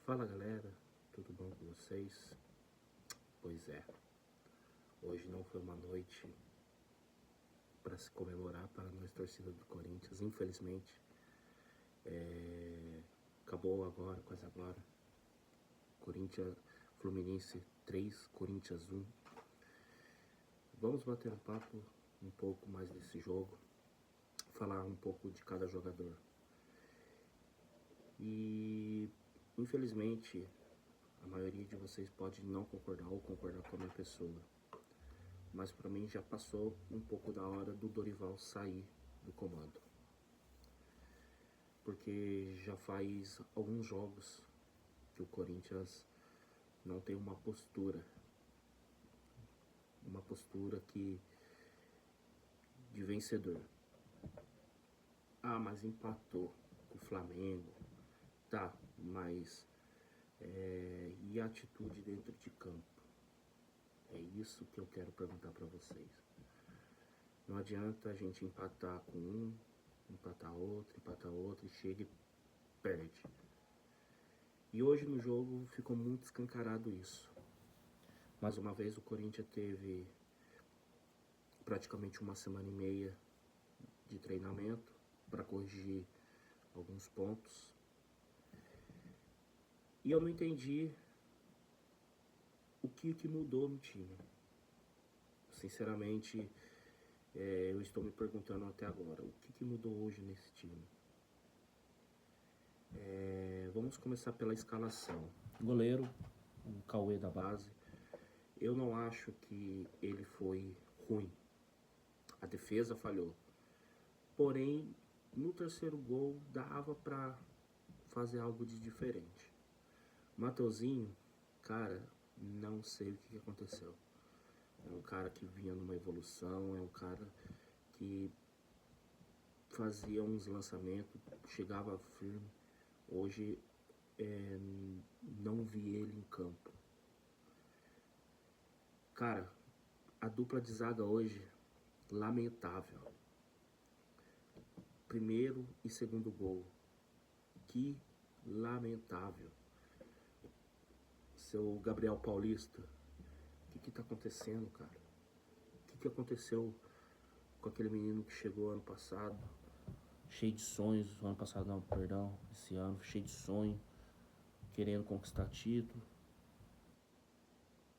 Fala galera, tudo bom com vocês? Pois é, hoje não foi uma noite para se comemorar para nós torcida do Corinthians, infelizmente. Acabou agora, quase agora. Corinthians, Fluminense 3, Corinthians 1. Vamos bater um papo um pouco mais desse jogo, falar um pouco de cada jogador. E infelizmente a maioria de vocês pode não concordar ou concordar com a minha pessoa, mas para mim já passou um pouco da hora do Dorival sair do comando, porque já faz alguns jogos que o Corinthians não tem uma postura que de vencedor. Ah, mas empatou com o Flamengo, tá, mas e a atitude dentro de campo? É isso que eu quero perguntar para vocês. Não adianta a gente empatar com um, empatar outro e chega e perde. E hoje no jogo ficou muito escancarado isso. Mais uma vez o Corinthians teve praticamente uma semana e meia de treinamento para corrigir alguns pontos. E eu não entendi o que mudou no time. Sinceramente, eu estou me perguntando até agora, o que mudou hoje nesse time? Vamos começar pela escalação. Goleiro, o Cauê da base. Eu não acho que ele foi ruim. A defesa falhou. Porém, no terceiro gol dava para fazer algo de diferente. Mateuzinho, cara, não sei o que aconteceu. É um cara que vinha numa evolução, é um cara que fazia uns lançamentos, chegava firme. Hoje não vi ele em campo. Cara, a dupla de zaga hoje, lamentável. Primeiro e segundo gol. Que lamentável. Seu Gabriel Paulista, o que tá acontecendo, cara? O que aconteceu com aquele menino que chegou ano passado, cheio de sonhos, ano passado não, perdão, esse ano, cheio de sonho, querendo conquistar título.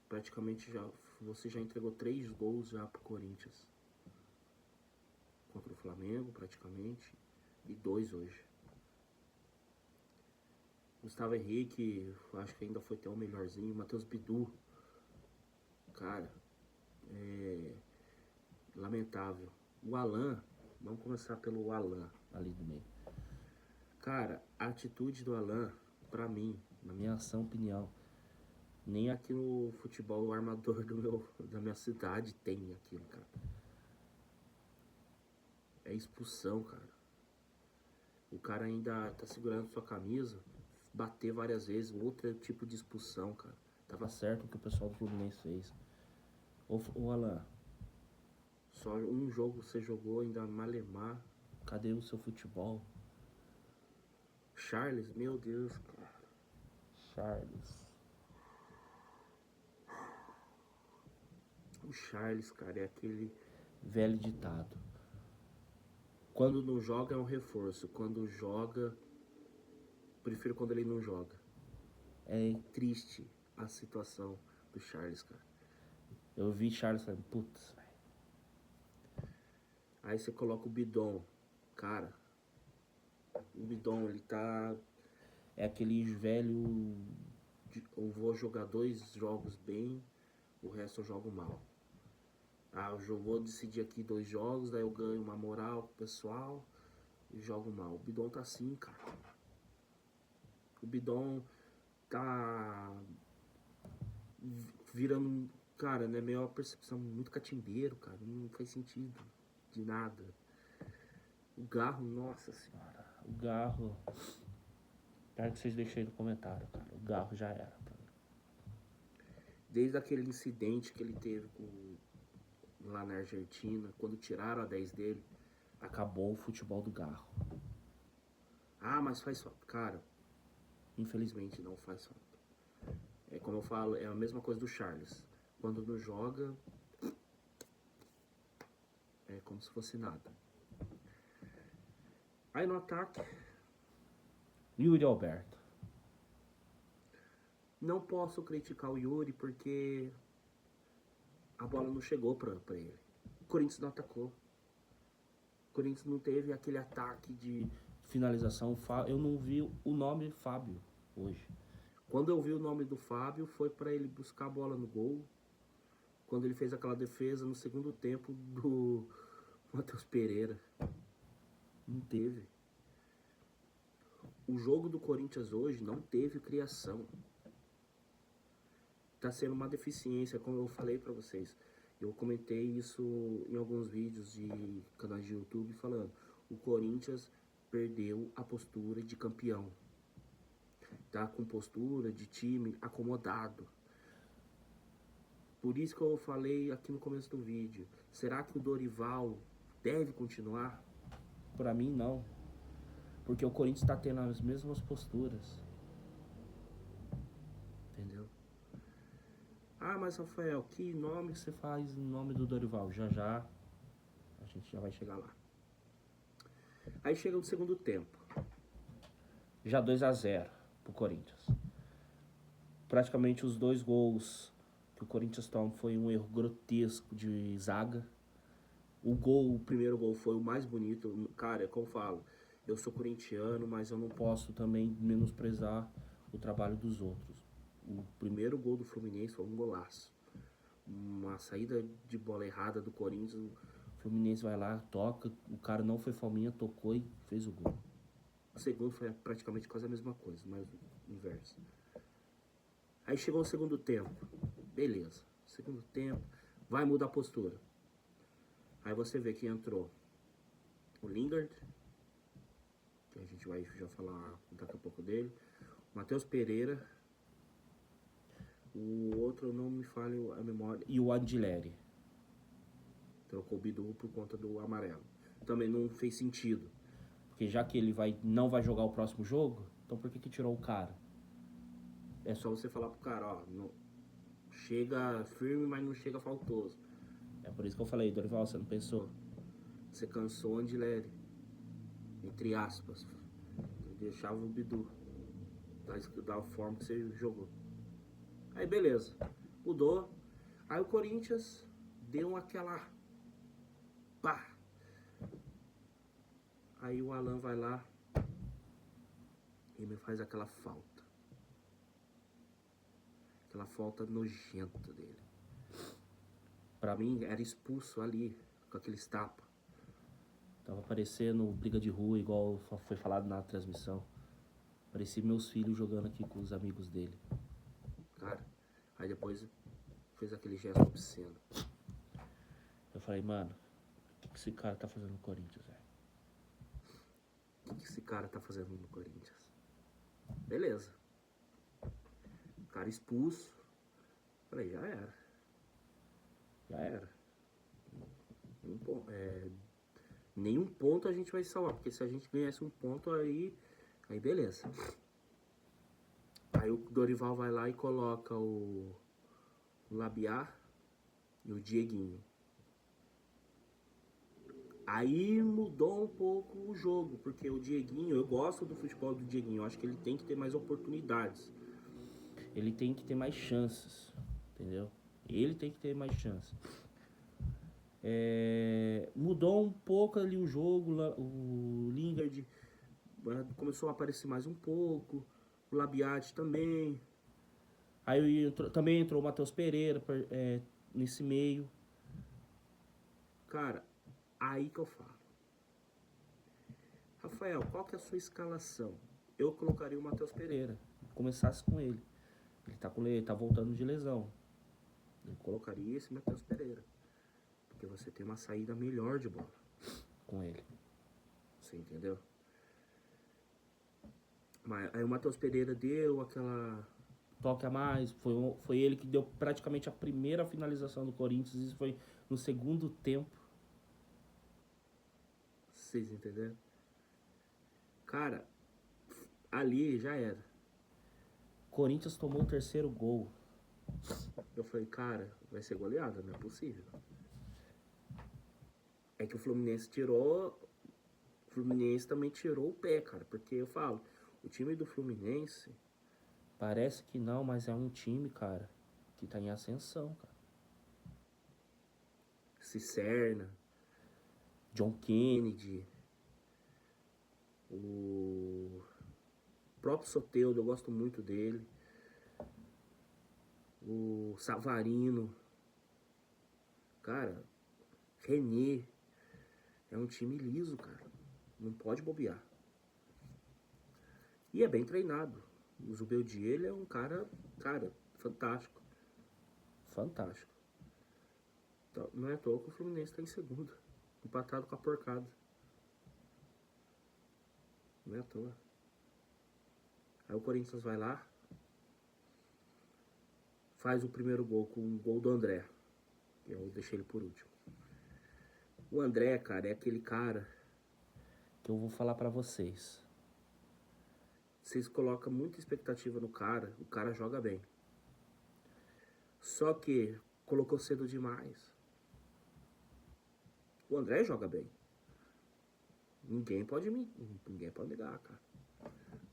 Praticamente você já entregou 3 gols já pro Corinthians. Contra o Flamengo, praticamente, e 2 hoje. Gustavo Henrique, acho que ainda foi até o melhorzinho. Matheus Bidu, cara, lamentável. O Alan, vamos começar pelo Alan, ali do meio. Cara, a atitude do Alan, pra mim, na minha opinião, nem aqui no futebol o armador da minha cidade tem aquilo, cara. É expulsão, cara. O cara ainda tá segurando sua camisa, bater várias vezes, outro tipo de expulsão, cara. Tava certo o que o pessoal do Fluminense fez. Ô Alan, só um jogo você jogou, ainda malemar. Cadê o seu futebol? Charles, meu Deus, cara. Charles. O Charles, cara, é aquele velho ditado. Quando não joga é um reforço. Quando joga, prefiro quando ele não joga. É triste a situação do Charles, cara. Eu vi Charles falando, putz, velho. Aí você coloca o Bidon. Cara, o Bidon, ele tá... É aquele velho... Eu vou jogar 2 jogos bem, o resto eu jogo mal. Ah, eu vou decidir aqui 2 jogos, daí eu ganho uma moral com o pessoal e jogo mal. O Bidon tá assim, cara. O Bidon tá virando, cara, né, meio uma percepção muito catimbeiro, cara. Não faz sentido de nada. O Garro, nossa senhora. O Garro... Quero que vocês deixem aí no comentário, cara. O Garro já era. Desde aquele incidente que ele teve lá na Argentina, quando tiraram a 10 dele, acabou o futebol do Garro. Ah, mas faz só... Cara, infelizmente não faz falta. É como eu falo, é a mesma coisa do Charles. Quando não joga, é como se fosse nada. Aí no ataque, Yuri Alberto. não posso criticar o Yuri porque a bola não chegou pra ele. O Corinthians não atacou. O Corinthians não teve aquele ataque de Finalização, eu não vi o nome Fábio hoje. Quando eu vi o nome do Fábio, foi para ele buscar a bola no gol. Quando ele fez aquela defesa no segundo tempo do Matheus Pereira. Não teve. O jogo do Corinthians hoje não teve criação. Tá sendo uma deficiência, como eu falei para vocês. Eu comentei isso em alguns vídeos de canais de YouTube falando. O Corinthians perdeu a postura de campeão. Tá com postura de time acomodado. Por isso que eu falei aqui no começo do vídeo. Será que o Dorival deve continuar? Pra mim, não. Porque o Corinthians tá tendo as mesmas posturas. Entendeu? Ah, mas Rafael, que nome Você faz em nome do Dorival. Já já a gente já vai chegar lá. Aí chega o segundo tempo. Já 2-0 pro Corinthians. Praticamente os 2 gols que o Corinthians toma foi um erro grotesco de zaga. O primeiro gol foi o mais bonito. Cara, é como eu falo, eu sou corintiano, mas eu não Posso também menosprezar o trabalho dos outros. O primeiro gol do Fluminense foi um golaço. Uma saída de bola errada do Corinthians. O Fluminense vai lá, toca, o cara não foi fominha, tocou e fez o gol. O segundo foi praticamente quase a mesma coisa, mas o inverso. Aí chegou o segundo tempo. Beleza. Segundo tempo, vai mudar a postura. Aí você vê que entrou o Lingard, que a gente vai já falar daqui a pouco dele. O Matheus Pereira. O outro não me falha a memória. E o Andileri. Trocou o Bidu por conta do amarelo. Também não fez sentido. Porque já que ele não vai jogar o próximo jogo, então por que tirou o cara? É só você falar pro cara, ó, não, chega firme, mas não chega faltoso. É por isso que eu falei, Dorival, você não pensou? Você cansou o Andileri. Entre aspas. Deixava o Bidu. Da forma que você jogou. Aí beleza. Mudou. Aí o Corinthians deu aquela... Pá. Aí o Alan vai lá e me faz aquela falta. Aquela falta nojenta dele. Pra mim era expulso ali, com aqueles tapas. Tava parecendo briga de rua, igual foi falado na transmissão. Parecia meus filhos jogando aqui com os amigos dele. Cara, aí depois fez aquele gesto obsceno. Eu falei, mano, o que esse cara tá fazendo no Corinthians, velho? O que esse cara tá fazendo no Corinthians? Beleza. O cara expulso. Falei, já era. Já era. Nenhum ponto a gente vai salvar. Porque se a gente ganhasse um ponto, aí beleza. Aí o Dorival vai lá e coloca o Labiá e o Dieguinho. Aí mudou um pouco o jogo, porque o Dieguinho, eu gosto do futebol do Dieguinho, eu acho que ele tem que ter mais oportunidades. Ele tem que ter mais chances, entendeu? Ele tem que ter mais chances. Mudou um pouco ali o jogo, o Lingard começou a aparecer mais um pouco, o Labiate também. Aí também entrou o Matheus Pereira nesse meio. Cara, aí que eu falo. Rafael, qual que é a sua escalação? Eu colocaria o Matheus Pereira. Começasse com ele. Ele tá voltando de lesão. Eu colocaria esse Matheus Pereira. Porque você tem uma saída melhor de bola com ele. Você entendeu? Mas aí o Matheus Pereira deu aquela... toque a mais. Foi ele que deu praticamente a primeira finalização do Corinthians. Isso foi no segundo tempo. Vocês entenderam? Cara, ali já era. Corinthians tomou o terceiro gol. Eu falei, cara, vai ser goleada, não é possível. É que o Fluminense também tirou o pé, cara. Porque eu falo, o time do Fluminense... Parece que não, mas é um time, cara, que tá em ascensão, cara. Cicerna, John Kennedy, o próprio Soteldo, eu gosto muito dele. O Savarino. Cara, René. É um time liso, cara. Não pode bobear. E é bem treinado. O Zubeldia, ele é um cara, fantástico. Fantástico. Então, não é à toa que o Fluminense tá em segundo. Empatado com a porcada. Não é à toa. Aí o Corinthians vai lá. Faz o primeiro gol com o gol do André. Eu deixei ele por último. O André, cara, é aquele cara que eu vou falar pra vocês. Vocês colocam muita expectativa no cara, o cara joga bem. Só que colocou cedo demais. O André joga bem. Ninguém pode negar, cara.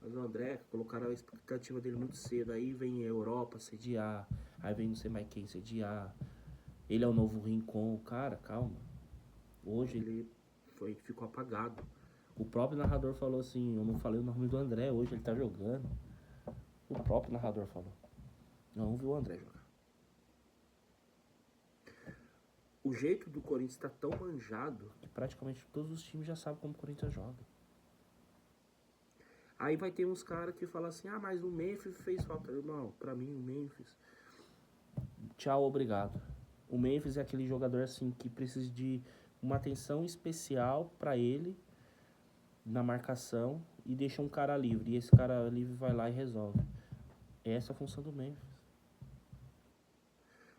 Mas o André, colocaram a expectativa dele muito cedo. Aí vem a Europa sediar. Aí vem não sei mais quem sediar. Ele é o novo Rincon. Cara, calma. Hoje ele ficou apagado. O próprio narrador falou assim, eu não falei o nome do André, hoje ele tá jogando. O próprio narrador falou. Não viu o André jogar. O jeito do Corinthians tá tão manjado que praticamente todos os times já sabem como o Corinthians joga. Aí vai ter uns caras que falam assim, mas o Memphis fez falta. Irmão, pra mim o Memphis... Tchau, obrigado. O Memphis é aquele jogador assim que precisa de uma atenção especial pra ele na marcação e deixa um cara livre. E esse cara livre vai lá e resolve. Essa é a função do Memphis.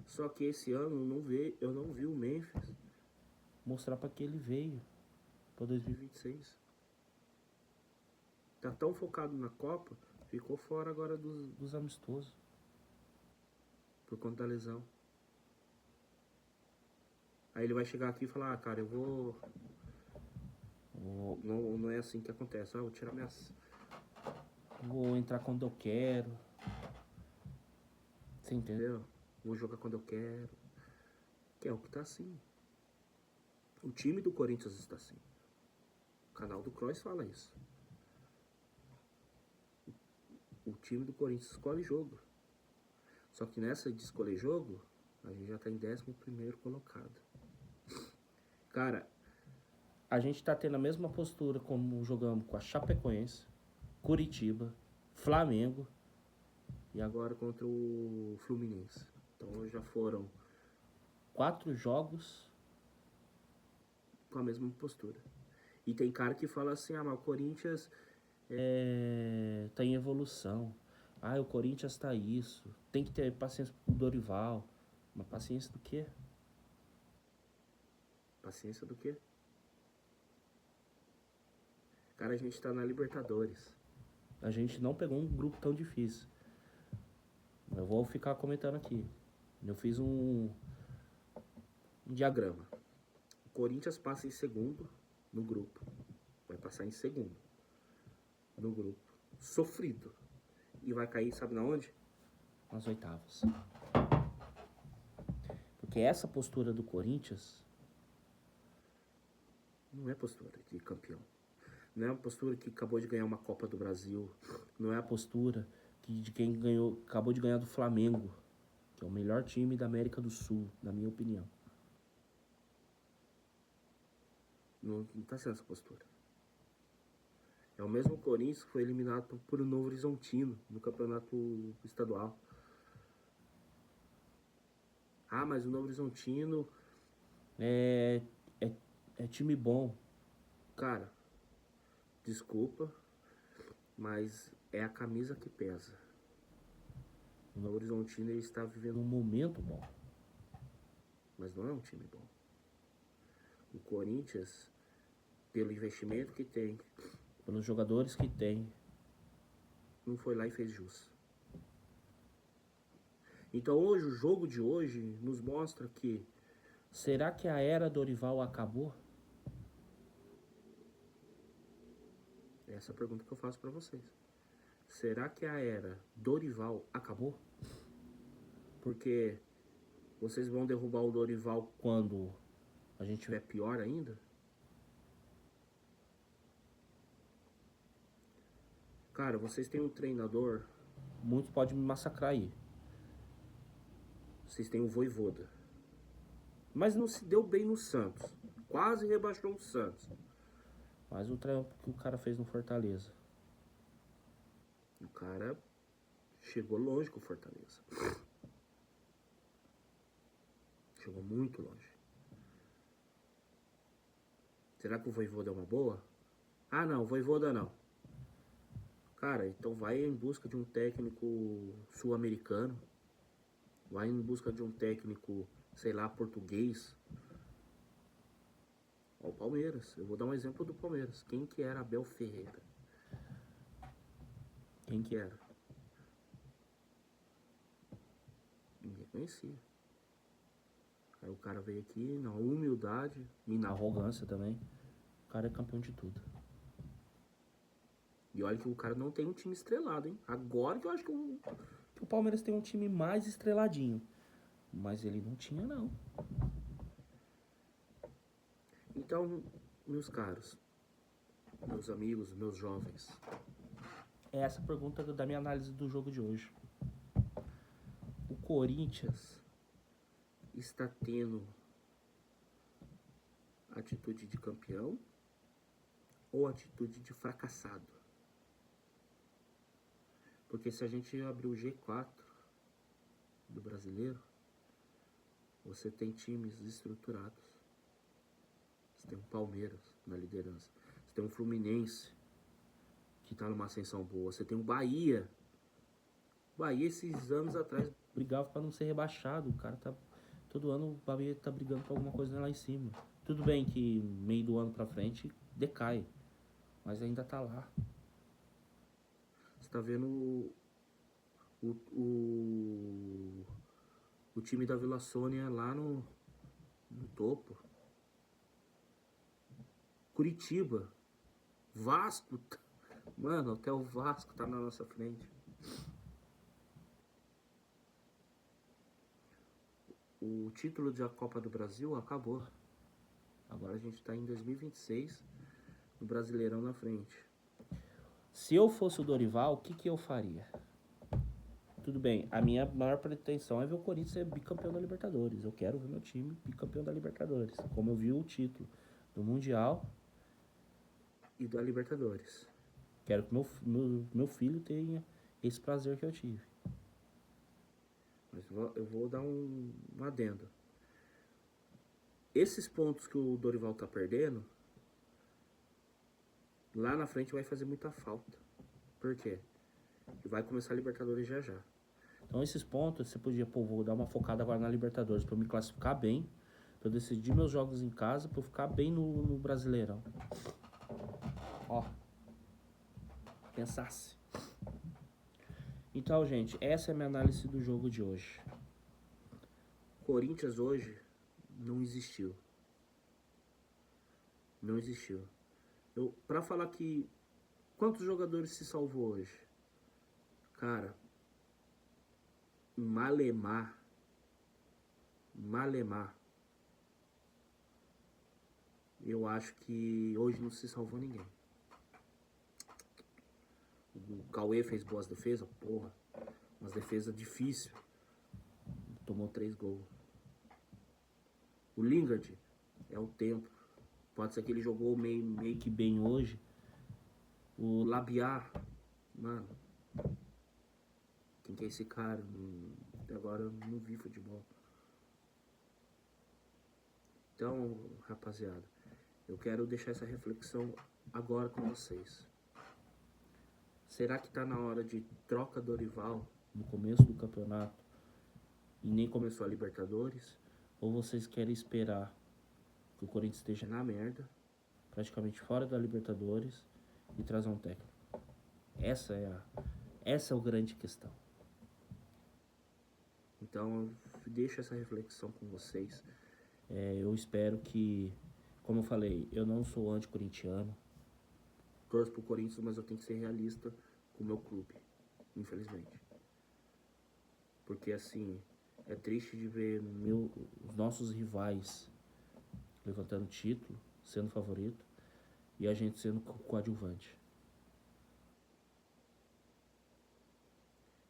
Só que esse ano eu não vi o Memphis mostrar pra que ele veio pra 2026. Tá tão focado na Copa, ficou fora agora dos amistosos. Por conta da lesão. Aí ele vai chegar aqui e falar, cara, eu vou... Não é assim que acontece. Vou tirar minhas... Vou entrar quando eu quero. Você entendeu? Vou jogar quando eu quero. Que é o que tá assim. O time do Corinthians está assim. O canal do Kroos fala isso. O time do Corinthians escolhe jogo. Só que nessa de escolher jogo, a gente já tá em 11º colocado. Cara, a gente tá tendo a mesma postura como jogamos com a Chapecoense, Curitiba, Flamengo e agora contra o Fluminense. Então já foram 4 jogos com a mesma postura. E tem cara que fala assim, mas o Corinthians tá em evolução. O Corinthians tá isso. Tem que ter paciência com o Dorival. Mas paciência do quê? Paciência do quê? Cara, a gente tá na Libertadores. A gente não pegou um grupo tão difícil. Eu vou ficar comentando aqui. Eu fiz um diagrama. O Corinthians passa em segundo no grupo. Vai passar em segundo no grupo. Sofrido. E vai cair, sabe na onde? Nas oitavas. Porque essa postura do Corinthians não é postura de campeão. Não é uma postura que acabou de ganhar uma Copa do Brasil. Não é a postura de quem acabou de ganhar do Flamengo, que é o melhor time da América do Sul, na minha opinião. Não tá sendo essa postura. É o mesmo Corinthians que foi eliminado por o Novo Horizontino no campeonato estadual. Mas o Novo Horizontino é time bom. Cara, desculpa, mas é a camisa que pesa. O Novo Horizontino ele está vivendo um momento bom. Mas não é um time bom. O Corinthians, pelo investimento que tem, pelos jogadores que tem, não foi lá e fez jus. Então hoje, o jogo de hoje nos mostra que será que a era Dorival acabou? essa é a pergunta que eu faço para vocês. Será que a era Dorival acabou? Porque vocês vão derrubar o Dorival Quando a gente tiver pior ainda? Cara, vocês têm um treinador, muitos podem me massacrar aí. vocês têm o Vojvoda. Mas não se deu bem no Santos. Quase rebaixou o Santos. Mas o trampo que o cara fez no Fortaleza. O cara chegou longe com o Fortaleza. Chegou muito longe. Será que o Vojvoda é uma boa? Ah, não, Vojvoda não. Cara, então vai em busca de um técnico sul-americano. Vai em busca de um técnico, sei lá, português. Ó, o Palmeiras. Eu vou dar um exemplo do Palmeiras. Quem que era Abel Ferreira? Quem que era? Ninguém conhecia. Aí o cara veio aqui na humildade e Na na arrogância também. O cara é campeão de tudo. E olha que o cara não tem um time estrelado, hein? Agora que eu acho que O Palmeiras tem um time mais estreladinho. Mas ele não tinha, não. Então, meus caros, meus amigos, meus jovens, É essa a pergunta da minha análise do jogo de hoje. O Corinthians está tendo atitude de campeão ou atitude de fracassado? Porque se a gente abrir o G4 do brasileiro, você tem times estruturados. Você tem um Palmeiras na liderança. Você tem um Fluminense que está numa ascensão boa. Você tem o Bahia. Bahia, esses anos atrás, brigava pra não ser rebaixado. O cara tá. Todo ano o Bahia tá brigando pra alguma coisa lá em cima. Tudo bem que meio do ano pra frente decai. Mas ainda tá lá. você está vendo o time da Vila Sônia lá no topo. Curitiba. Vasco. Mano, até o Vasco tá na nossa frente. O título da Copa do Brasil acabou. Agora a gente tá em 2026, no Brasileirão na frente. Se eu fosse o Dorival, o que que eu faria? Tudo bem, a minha maior pretensão é ver o Corinthians ser bicampeão da Libertadores. Eu quero ver meu time bicampeão da Libertadores. Como eu vi o título do Mundial, E da Libertadores. quero que meu filho tenha esse prazer que eu tive. Mas eu vou dar um adendo. Esses pontos que o Dorival tá perdendo, lá na frente vai fazer muita falta. Por quê? E vai começar a Libertadores já já. Então esses pontos, você podia, pô, vou dar uma focada agora na Libertadores pra eu me classificar bem, pra eu decidir meus jogos em casa, pra eu ficar bem no Brasileirão. Ó. Pensasse. Então, gente, essa é a minha análise do jogo de hoje. Corinthians hoje não existiu. Não existiu. Pra falar que quantos jogadores se salvou hoje? Cara, Malemar. Eu acho que hoje não se salvou ninguém. O Cauê fez boas defesas, porra. Umas defesas difíceis. Tomou 3 gols. O Lingard é o tempo. Pode ser que ele jogou meio que bem hoje. O Labiar, mano. Quem que é esse cara? Até agora eu não vi futebol. Então, rapaziada, eu quero deixar essa reflexão agora com vocês. Será que tá na hora de troca Dorival No começo do campeonato e nem começou a Libertadores? ou vocês querem esperar que o Corinthians esteja Na merda. praticamente fora da Libertadores e trazer um técnico? Essa é a grande questão. Então, eu deixo essa reflexão com vocês. Eu espero que, como eu falei, eu não sou anti-corintiano. Torço pro Corinthians, mas eu tenho que ser realista com o meu clube, infelizmente. Porque, assim, é triste de ver os nossos rivais levantando título, sendo favorito, e a gente sendo coadjuvante.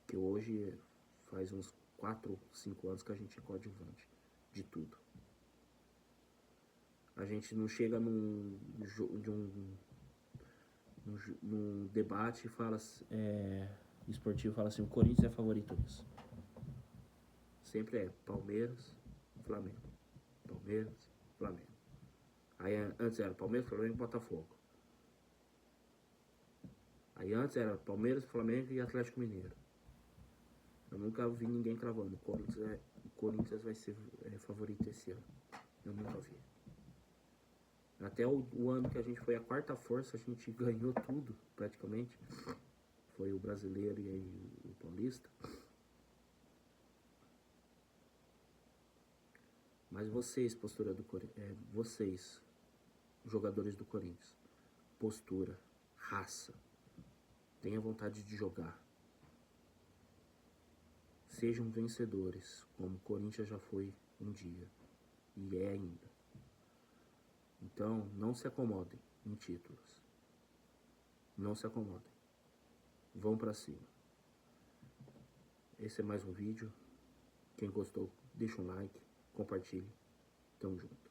Que hoje faz uns 4, 5 anos que a gente é coadjuvante de tudo. A gente não chega num debate e fala Esportivo fala assim, o Corinthians é favorito nisso. sempre é Palmeiras, Flamengo. Palmeiras, Flamengo. Aí antes era Palmeiras, Flamengo e Botafogo. Aí antes era Palmeiras, Flamengo e Atlético Mineiro. Eu nunca vi ninguém cravando. O Corinthians vai ser favorito esse ano. Eu nunca vi. Até o ano que a gente foi a quarta força, a gente ganhou tudo, praticamente. Foi o brasileiro e aí o paulista. Mas vocês, vocês, jogadores do Corinthians, postura, raça, tenha vontade de jogar. Sejam vencedores, como o Corinthians já foi um dia e é ainda. Então, não se acomodem em títulos. Não se acomodem. Vão pra cima. Esse é mais um vídeo. Quem gostou, deixa um like, compartilhe. Tamo junto.